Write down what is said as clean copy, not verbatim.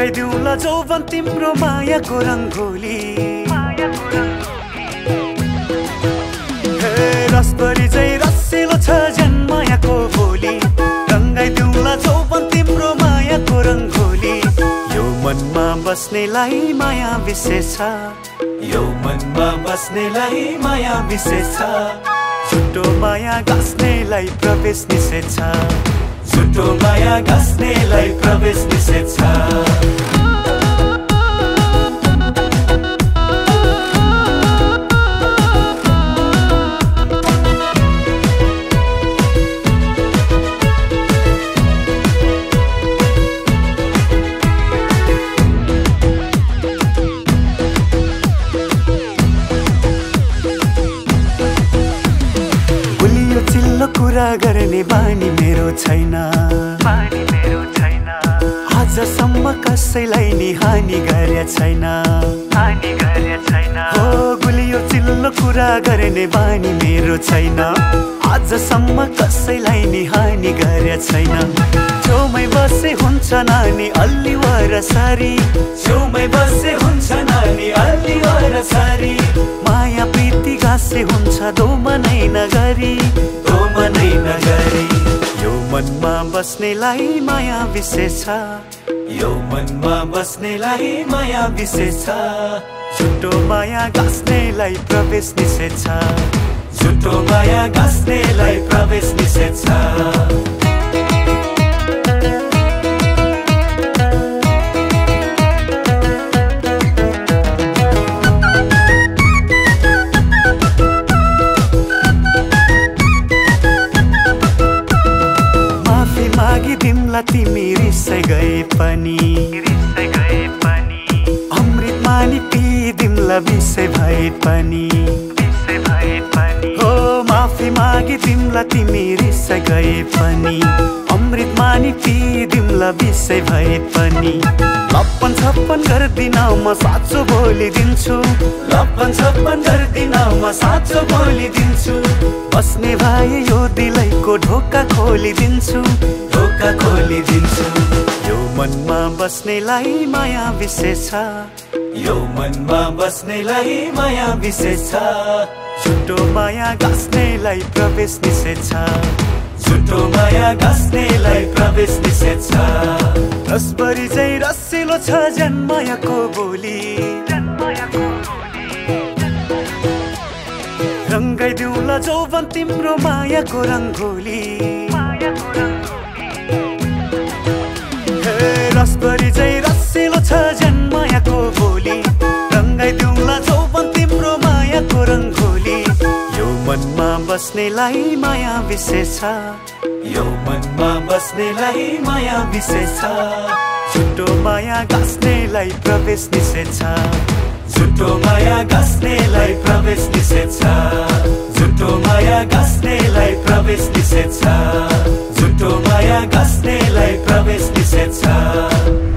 रंगाइदिउँला जौवन तिम्रो मायाको रंगोली रसभरी चाहिँ रसिलो छ झन् मायाको बोली रंगाइदिउँला जौवन तिम्रो मायाको रंगोली यो मनमा बस्नेलाई माया विशेष छ यो मनमा बस्नेलाई माया विशेष छ झुटो माया गाँस्नेलाई प्रवेश निषेध छ झुटो माया गाँस्नेलाई प्रवेश निषेध छ कुरा गर्ने बानी मेरो छैन आजसम्म कसैलाई नि हानि गरे छैन हो गुलियो चिल्लो कुरा गर्ने बानी मेरो छैन आजसम्म कसैलाई नि हानि गरे छैन छेउमै बसे हुन्छ नानी अल्लिवर सारी छेउमै बसे हुन्छ नानी अल्लिवर सारी माया प्रीति गाँसे हुन्छ दोमनै नगरी यो मनमा बस्नेलाई माया विशेष छ यो मनमा बस्नेलाई माया विशेष छ झुटो माया गाँस्नेलाई प्रवेश निषेध छ झुटो माया गाँस्नेलाई प्रवेश निषेध छ तिमी रिसै गए पनि अमृत मानी पिदिमला विषय भए पनि हो माफी मागी तिमला तिमी रिसै गए पनि अमृत मानी पिदिमला विषय भए पनि लप्पन छप्पन गर्दिन म साँचो बोलिदिन्छु लप्पन छप्पन गर्दिन म साँचो बोलिदिन्छु बस्ने भए यो दिलैको ढोका खोलिदिन्छु यो मनमा बस्नेलाई माया विशेष छ यो मनमा बस्नेलाई माया विशेष छ झुटो माया गाँस्नेलाई प्रवेश निषेध छ झुटो माया गाँस्नेलाई प्रवेश निषेध छ रसभरी चाहिँ रसिलो छ झन् मायाको बोली रंगाइदिउँला जौवन तिम्रो मायाको रंगोली रसभरी चाहिँ रसिलो छ झन् मायाको बोली रंगाइदिउँला जौवन तिम्रो मायाको रंगोली यो मनमा बस्नेलाई माया विशेष छ यो मनमा बस्नेलाई माया विशेष छ झुटो माया गाँस्नेलाई प्रवेश निषेध छ झुटो माया गाँस्नेलाई प्रवेश निषेध छ झुटो माया गाँस्नेलाई प्रवेश निषेध छ झुटो माया गाँस्नेलाई प्रवेश निषेध छ